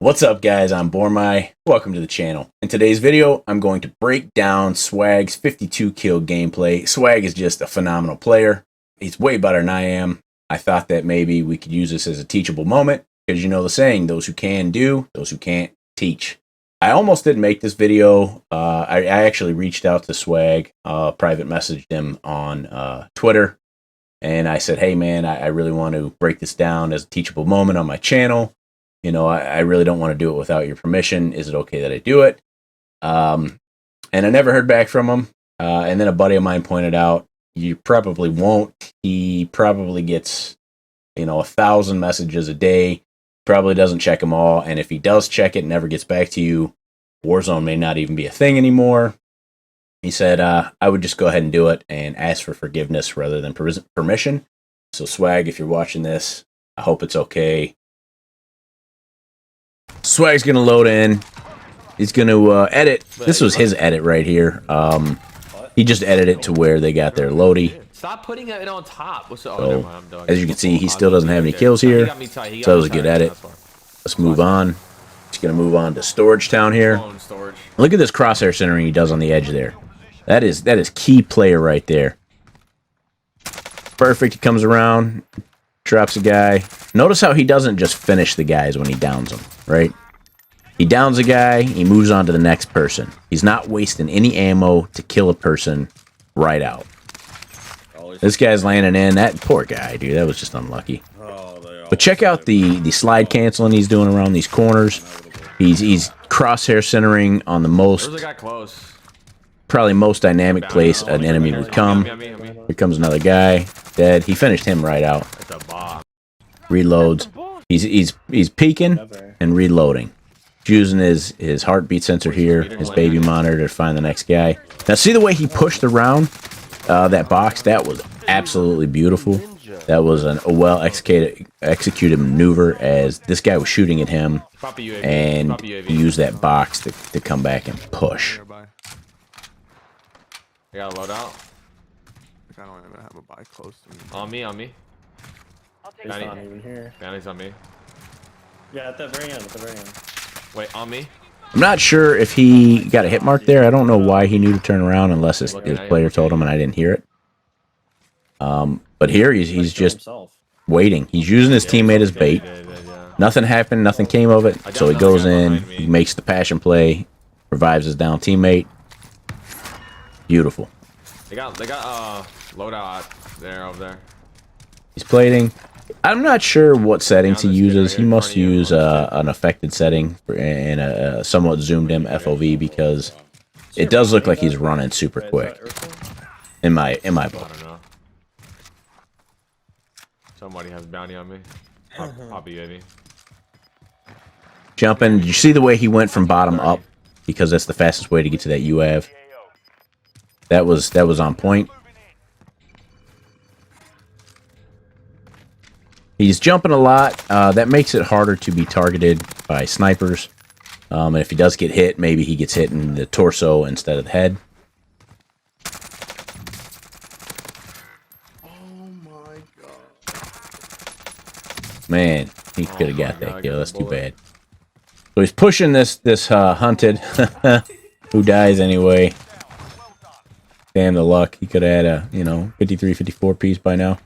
What's up, guys? I'm Bormai. Welcome to the channel. In today's video, I'm going to break down Swagg's 52 kill gameplay. Swagg is just a phenomenal player. He's way better than I am. I thought that maybe we could use this as a teachable moment, because you know the saying, those who can do, those who can't teach. I almost didn't make this video. I actually reached out to Swagg, private messaged him on Twitter, and I said, hey man, I really want to break this down as a teachable moment on my channel. You know, I really don't want to do it without your permission. Is it okay that I do it? And I never heard back from him. And then a buddy of mine pointed out, you probably won't. He probably gets, 1,000 messages a day. Probably doesn't check them all. And if he does check it and never gets back to you, Warzone may not even be a thing anymore. He said, I would just go ahead and do it and ask for forgiveness rather than permission. So Swagg, if you're watching this, I hope it's okay. Swagg's gonna load in. He's gonna edit. This was his edit right here. He just edited it to where they got their loady. Stop putting it on top. So, as you can see, he still doesn't have any kills here. So that was a good edit. Let's move on. He's gonna move on to Storage Town here. Look at this crosshair centering he does on the edge there. That is key player right there. Perfect. He comes around. Drops a guy. Notice how he doesn't just finish the guys when he downs them, right? He downs a guy, he moves on to the next person. He's not wasting any ammo to kill a person right out. This guy's landing in. That poor guy, dude. That was just unlucky. But check out the slide canceling he's doing around these corners. He's crosshair centering on the most, probably most dynamic place an enemy would come. Here comes another guy. Dead. He finished him right out. Reloads. He's peeking and reloading. Using his heartbeat sensor here, his baby monitor to find the next guy. Now see the way he pushed around that box? That was absolutely beautiful. That was a well executed maneuver, as this guy was shooting at him, and he used that box to come back and push. You got a loadout? I don't even have a buy close to me. On me. It's not even here. Bounty's on me. Yeah, at the very end, Wait, on me? I'm not sure if he got a hit mark there. I don't know why he knew to turn around unless his player told him and I didn't hear it. But here he's just waiting. He's using his teammate as bait. Nothing happened. Nothing came of it. So he goes in. He makes the passion play. Revives his down teammate. Beautiful. They got loadout there over there. He's plating. I'm not sure what settings he uses. He must use an affected setting and a somewhat zoomed in FOV, because it does look like he's running super quick. In my book. I don't know. Somebody has bounty on me. Poppy UAV. Jumping. Did you see the way he went from bottom up? Because that's the fastest way to get to that UAV. That was on point. He's jumping a lot. That makes it harder to be targeted by snipers. And if he does get hit, maybe he gets hit in the torso instead of the head. Oh my god. Man, he could have got that kill. That's too bad. So he's pushing this hunted, who dies anyway. Damn the luck. He could have had a, 53, 54 piece by now.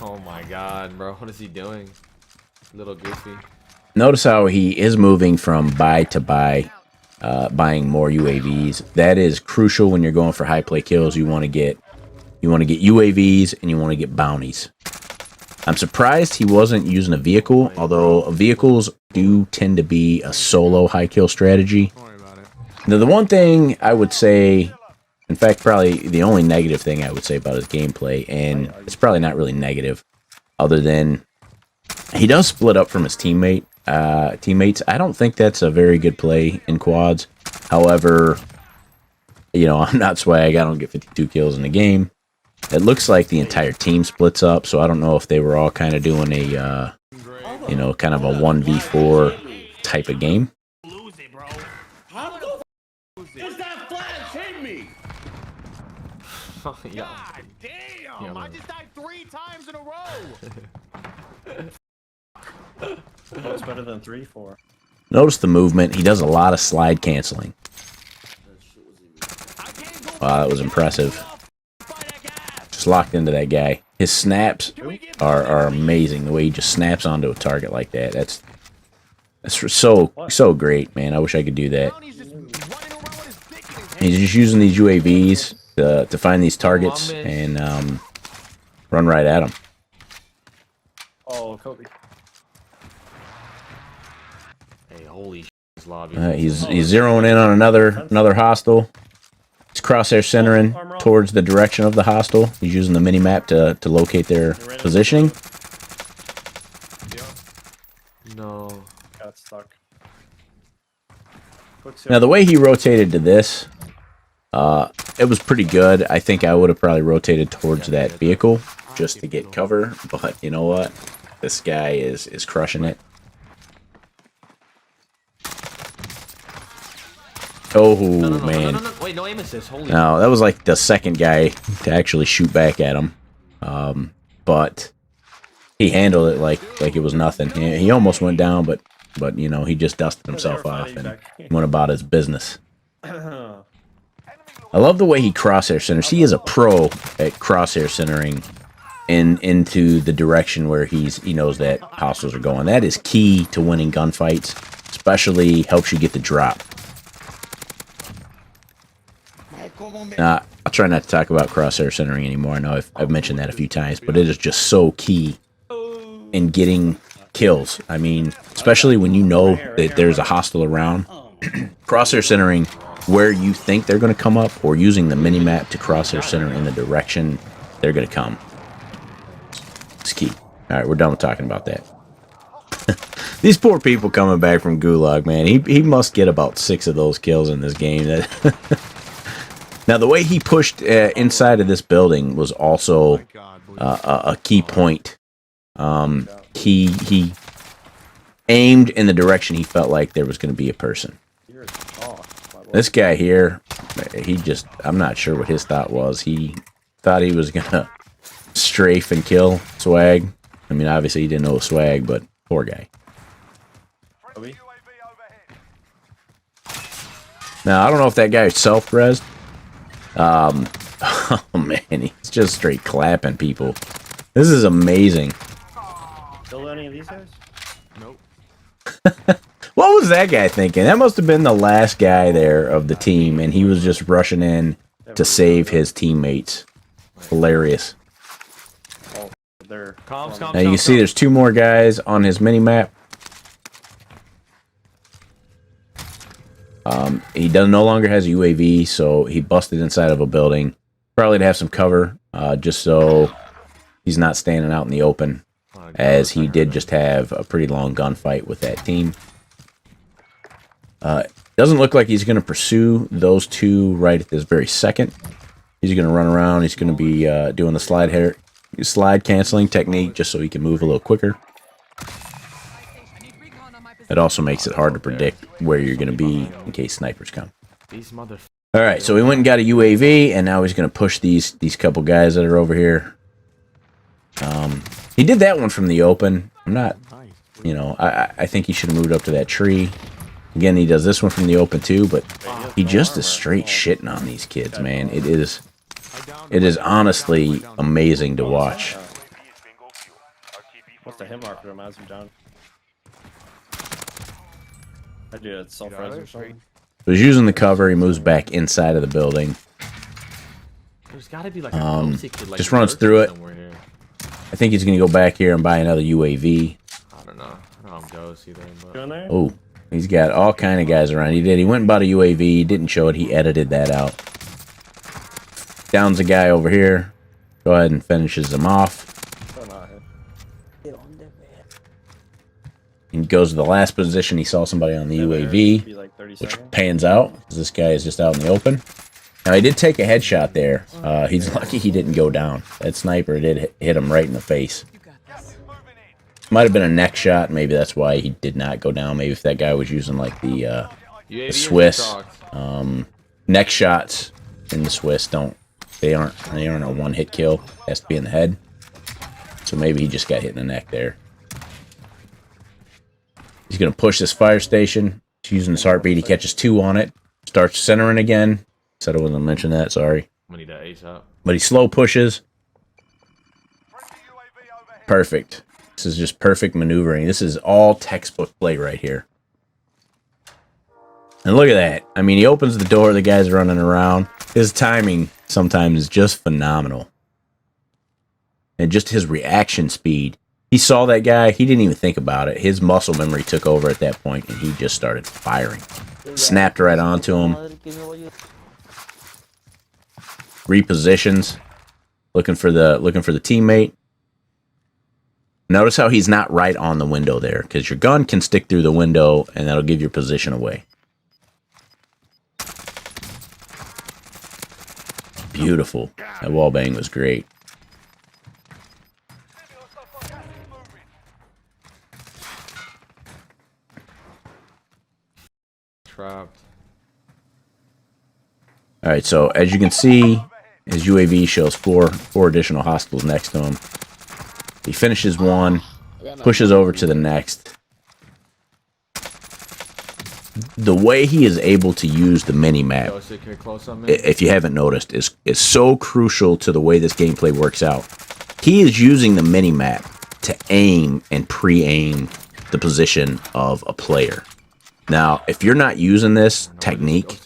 Oh my god, bro. What is he doing? Little goofy. Notice how he is moving from buy to buy, buying more UAVs. That is crucial when you're going for high play kills. You want to get UAVs and you want to get bounties. I'm surprised he wasn't using a vehicle, although vehicles do tend to be a solo high kill strategy. Don't worry about it. Now, the one thing I would say, in fact, probably the only negative thing I would say about his gameplay, and it's probably not really negative, other than he does split up from his teammates. I don't think that's a very good play in quads. However, I'm not Swagg. I don't get 52 kills in a game. It looks like the entire team splits up, so I don't know if they were all kind of doing a, kind of a 1v4 type of game. Yeah. God damn! I just died 3 times in a row. What's better than 3, 4? Notice the movement. He does a lot of slide canceling. Wow, that was impressive. Just locked into that guy. His snaps are amazing. The way he just snaps onto a target like that. That's so great, man. I wish I could do that. He's just using these UAVs to find these targets and run right at them. Oh, Kobe. Hey, holy shit, lobby. He's zeroing in on another hostile. He's crosshair centering towards the direction of the hostile. He's using the mini map to locate their positioning. No. Got stuck. Now the way he rotated to this, it was pretty good. I think I would have probably rotated towards that vehicle just to get cover. But you know what? This guy is crushing it. Oh, man. No. Wait, no aim assist. Holy. No, that was like the second guy to actually shoot back at him. But he handled it like it was nothing. He almost went down, but you know, he just dusted himself off and went about his business. I love the way he crosshair centers. He is a pro at crosshair centering into the direction where he knows that hostiles are going. That is key to winning gunfights, especially helps you get the drop. I'll try not to talk about crosshair centering anymore. I know I've mentioned that a few times, but it is just so key in getting kills. I mean, especially when you know that there's a hostile around. Crosshair centering where you think they're going to come up, or using the mini-map to crosshair center in the direction they're going to come. It's key. Alright, we're done with talking about that. These poor people coming back from Gulag, man. He must get about 6 of those kills in this game. Now, the way he pushed inside of this building was also a key point. He aimed in the direction he felt like there was going to be a person. This guy here, I'm not sure what his thought was. He thought he was going to strafe and kill Swagg. I mean, obviously he didn't know Swagg, but poor guy. Now, I don't know if that guy is self-resed. Oh man, he's just straight clapping people. This is amazing. Kill any of these guys? Nope. What was that guy thinking? That must have been the last guy there of the team, and he was just rushing in to save his teammates. Hilarious. Oh, they're Now you can see there's 2 more guys on his mini-map. He no longer has a UAV, so he busted inside of a building. Probably to have some cover, just so he's not standing out in the open, as he did just have a pretty long gunfight with that team. Doesn't look like he's going to pursue those 2 right at this very second. He's going to run around. He's going to be doing the slide canceling technique just so he can move a little quicker. It also makes it hard to predict where you're going to be in case snipers come. Alright, so we went and got a UAV, and now he's going to push these couple guys that are over here. He did that one from the open. I'm not, you know, I think he should have moved up to that tree. Again, he does this one from the open too, but he just is straight shitting on these kids, man. It is honestly amazing to watch. What's the hit marker? Reminds me, John. I do it self-res or something. So he's using the cover. He moves back inside of the building. There's gotta be like a just runs through it. I think he's gonna go back here and buy another UAV. I don't know. I don't know I'm ghost either. But... Oh, he's got all kind of guys around. He went and bought a UAV. He didn't show it. He edited that out. Downs a guy over here. Go ahead and finishes him off. He goes to the last position. He saw somebody on the UAV, which pans out because this guy is just out in the open. Now, he did take a headshot there. He's lucky he didn't go down. That sniper did hit him right in the face. Might have been a neck shot. Maybe that's why he did not go down. Maybe if that guy was using like the Swiss neck shots in the Swiss aren't a one-hit kill. It has to be in the head. So maybe he just got hit in the neck there. He's going to push this fire station. He's using his heartbeat. He catches 2 on it. Starts centering again. Said I wasn't going to mention that, sorry. We need to ace up. But he slow pushes. Perfect. This is just perfect maneuvering. This is all textbook play right here. And look at that. I mean, he opens the door. The guy's running around. His timing sometimes is just phenomenal. And just his reaction speed. He saw that guy. He didn't even think about it. His muscle memory took over at that point, and he just started firing. Snapped right onto him. Repositions. Looking for the teammate. Notice how he's not right on the window there, because your gun can stick through the window, and that'll give your position away. Beautiful. That wall bang was great. Trapped. Alright, so as you can see, his UAV shows four additional hostiles next to him. He finishes one, pushes over to the next. The way he is able to use the mini-map, if you haven't noticed, is so crucial to the way this gameplay works out. He is using the mini-map to aim and pre-aim the position of a player. Now, if you're not using this technique,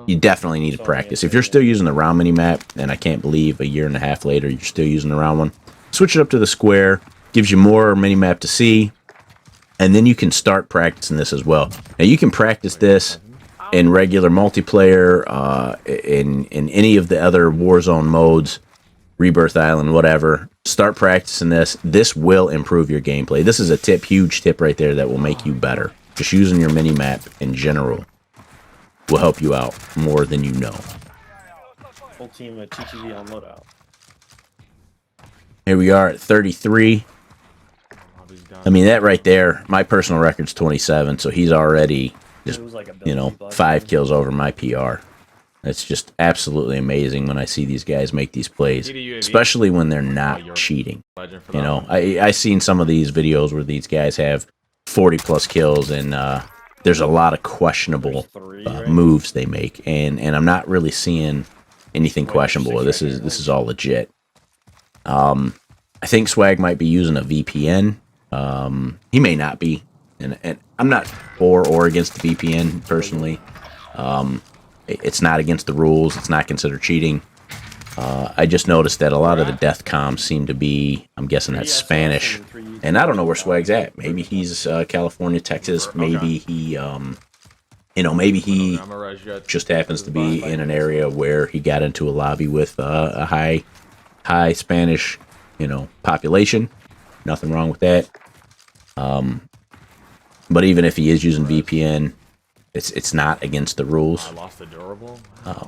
you definitely need to practice. If you're still using the round mini-map, and I can't believe a year and a half later you're still using the round one, switch it up to the square, gives you more mini-map to see, and then you can start practicing this as well. Now, you can practice this in regular multiplayer, in any of the other Warzone modes, Rebirth Island, whatever. Start practicing this. This will improve your gameplay. This is a tip, huge tip right there that will make you better. Just using your mini-map in general will help you out more than you know. Full team of TTV on loadout. Here we are at 33. I mean, that right there, my personal record's 27, so he's already just, you know, 5 kills over my PR. It's just absolutely amazing when I see these guys make these plays, especially when they're not cheating. You know, I seen some of these videos where these guys have 40+ kills, and there's a lot of questionable moves they make, and I'm not really seeing anything questionable. This is all legit. I think Swagg might be using a VPN. He may not be, and I'm not for or against the VPN personally. It's not against the rules. It's not considered cheating. I just noticed that a lot of the death comms seem to be, I'm guessing that's Spanish, and I don't know where Swagg's at. Maybe he's California, Texas. Maybe he, you know, maybe he just happens to be in an area where he got into a lobby with a high Spanish, you know, population. Nothing wrong with that. But even if he is using VPN, it's not against the rules.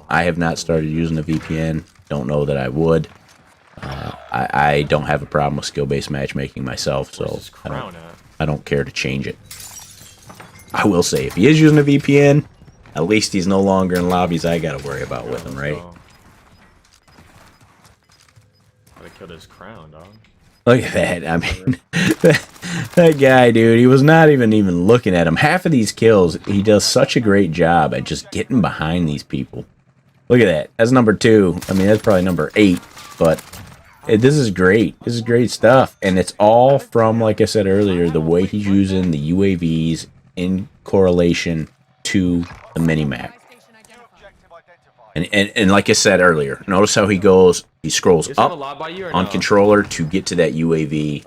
I have not started using a VPN. Don't know that I would. I don't have a problem with skill-based matchmaking myself, so I don't care to change it. I will say, if he is using a VPN, at least he's no longer in lobbies I gotta worry about with him, right? Gotta kill his crown, dog. Look at that. I mean, that guy, dude, he was not even looking at him. Half of these kills, he does such a great job at just getting behind these people. Look at that. That's number 2. I mean, that's probably number 8, but this is great. This is great stuff. And it's all from, like I said earlier, the way he's using the UAVs in correlation to the minimap. And like I said earlier, notice how he goes, he scrolls up on controller to get to that UAV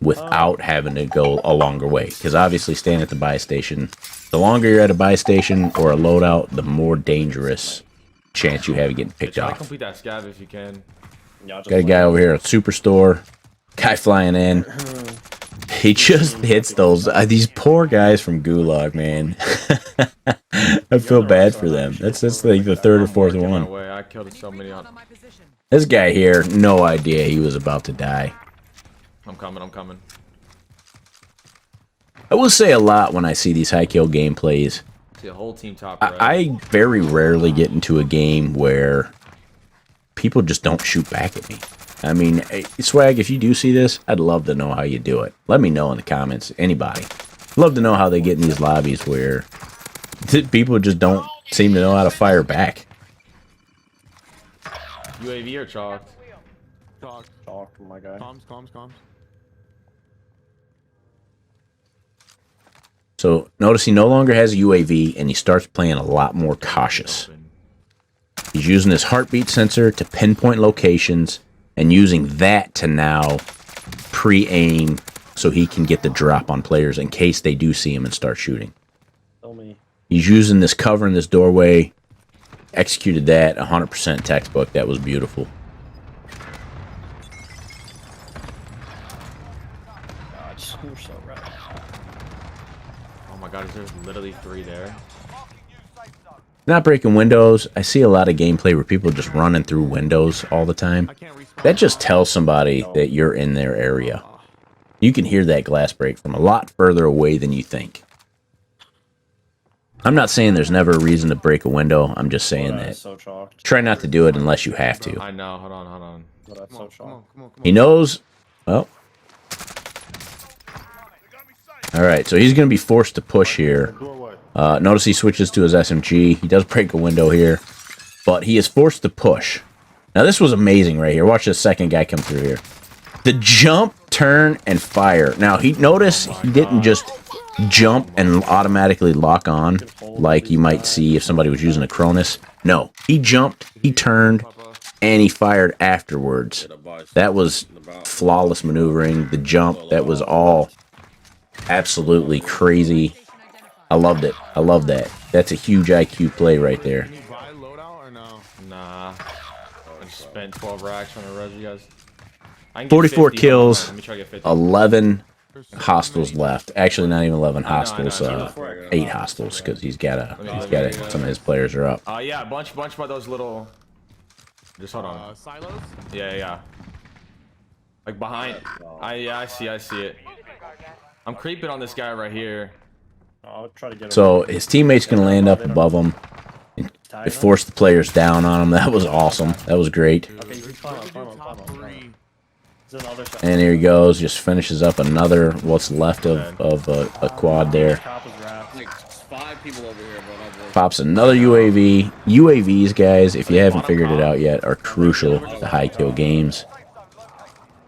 without having to go a longer way. Because obviously staying at the buy station, the longer you're at a buy station or a loadout, the more dangerous chance you have of getting picked off. Complete that scav if you can. Got a guy over here at Superstore, guy flying in. He just hits these poor guys from Gulag, man. I feel bad for them. That's like the 3rd or 4th one. I killed so many on. This guy here, no idea he was about to die. I'm coming. I will say a lot when I see these high kill gameplays. See a whole team top. I very rarely get into a game where people just don't shoot back at me. I mean, Swag, if you do see this, I'd love to know how you do it. Let me know in the comments. Anybody. Love to know how they get in these lobbies where people just don't seem to know how to fire back. UAV or chalked? Talk. Talk, my guy. Comms. So notice he no longer has a UAV and he starts playing a lot more cautious. He's using his heartbeat sensor to pinpoint locations and using that to now pre-aim so he can get the drop on players in case they do see him and start shooting. Tell me. He's using this cover in this doorway. Executed that 100% textbook. That was beautiful. God, you're so right. Oh my god, there's literally 3 there. Not breaking windows. I see a lot of gameplay where people are just running through windows all the time. I can't respawn. That just tells somebody that you're in their area. You can hear that glass break from a lot further away than you think. I'm not saying there's never a reason to break a window. I'm just saying Loadout that is so chalked. try not to do it unless you have to. I know. Hold on. Loadout's so chalked. Come on. He knows. Well. All right, so he's going to be forced to push here. Notice he switches to his SMG. He does break a window here, but he is forced to push. Now, this was amazing right here. Watch this second guy come through here. The jump, turn, and fire. Now, notice he didn't just jump and automatically lock on like you might see if somebody was using a Cronus. No, he jumped, he turned, and he fired afterwards. That was flawless maneuvering. The jump, that was all absolutely crazy. I loved it. I love that. That's a huge IQ play right there. Can you buy loadout or no? Nah. I just spent 12 racks on the res, you guys. I can get 44 50. kills, Let me try to get 50. 11 hostiles left. Actually, not even 11 I know. hostiles. 8 hostiles because he's got some of his players are up. Yeah, bunch by those little. Just hold on. Silos? Yeah. Like behind. I see it. I'm creeping on this guy right here. I'll try to get him. So his teammates can land up above him. It forced the players down on him. That was awesome. That was great. Okay, you can climb up. There's another shot. And here he goes. Just finishes up another what's left of a quad there. Top is wrapped. Like 5 people over here, bro. Pops another UAV. UAVs, guys, if you haven't figured it out yet, are crucial to high kill games.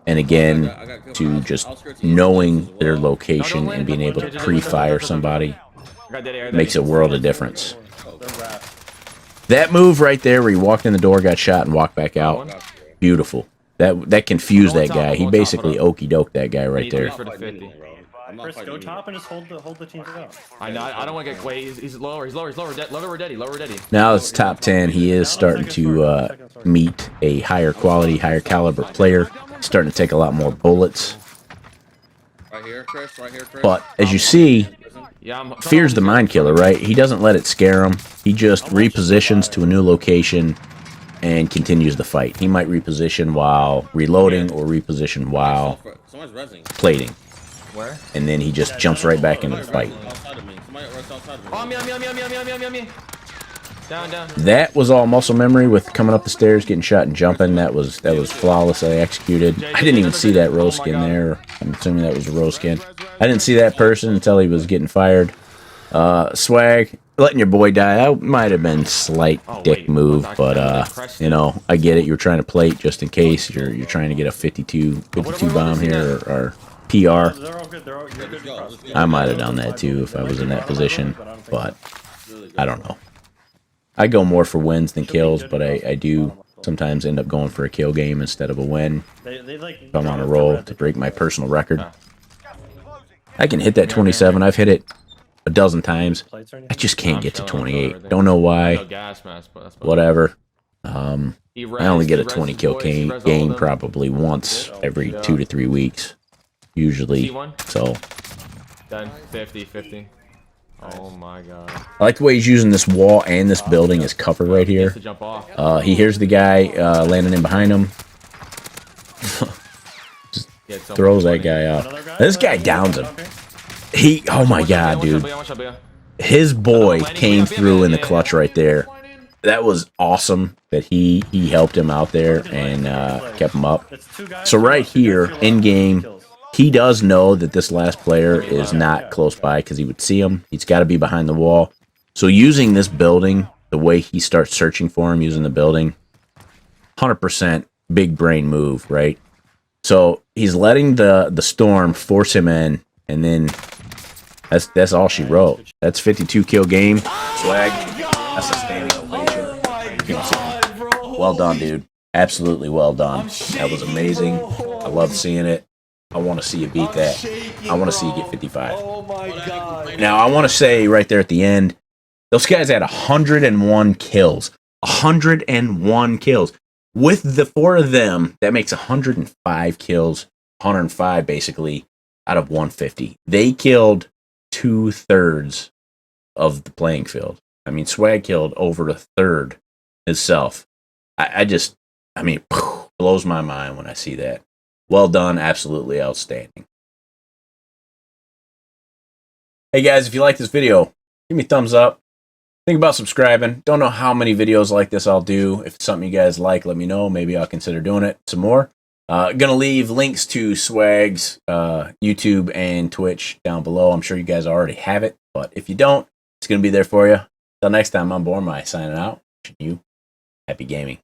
And again, to just knowing their location and being able to pre-fire somebody makes a world of difference. That move right there where he walked in the door, got shot, and walked back out, beautiful. That confused that guy. He basically okey-doked that guy right there. For the 50. Chris, go top and just hold the team together. I know. I don't want to get. Wait, he's lower. He's lower. Lower ready. Now it's top 10. He is starting to meet a higher quality, higher caliber player. Starting to take a lot more bullets. Right here, Chris. But as you see, fear's the mind killer, right? He doesn't let it scare him. He just repositions to a new location and continues the fight. He might reposition while reloading or reposition while plating. Where? And then he just jumps right back into the fight. Oh, me. Down. That was all muscle memory with coming up the stairs, getting shot and jumping. That was flawlessly executed. I didn't even see that rose skin there. I'm assuming that was a rose skin. I didn't see that person until he was getting fired. Swag, letting your boy die, that might have been slight dick move, but you know, I get it. You're trying to plate just in case. You're trying to get a 52 bomb here or PR. They're all good. You're good. I might have done that too if I was in that position, but I don't know. I go more for wins than kills, but I do sometimes end up going for a kill game instead of a win. If I'm on a roll to break my personal record. I can hit that 27. I've hit it a dozen times. I just can't get to 28. Don't know why. Whatever. I only get a 20 kill game probably once every 2 to 3 weeks. Usually. So. Done. 50. Oh my god. I like the way he's using this wall and this building as cover right here. He hears the guy landing in behind him. Just throws that guy out. This guy downs him. Oh my god, dude. His boy came through in the clutch right there. that was awesome that he helped him out there and kept him up. It's 2 guys. So right here in game, he does know that this last player is not close by because he would see him. He's got to be behind the wall. So using this building, the way he starts searching for him using the building, 100% big brain move, right? So he's letting the storm force him in, and then that's all she wrote. That's 52 kill game. Swag. That's a standing ovation. Well done, dude. Absolutely well done. That was amazing. I love seeing it. I want to see you beat that. I want to see you get 55. Oh my god. Now, I want to say right there at the end, those guys had 101 kills. 101 kills. With the 4 of them, that makes 105 kills. 105, basically, out of 150. They killed 2/3 of the playing field. I mean, Swag killed over a third himself. I mean, blows my mind when I see that. Well done. Absolutely outstanding. Hey, guys, if you like this video, give me a thumbs up. Think about subscribing. Don't know how many videos like this I'll do. If it's something you guys like, let me know. Maybe I'll consider doing it some more. Gonna leave links to Swag's YouTube and Twitch down below. I'm sure you guys already have it, but if you don't, it's gonna be there for you. Till next time, I'm Bormai signing out. Wishing you happy gaming.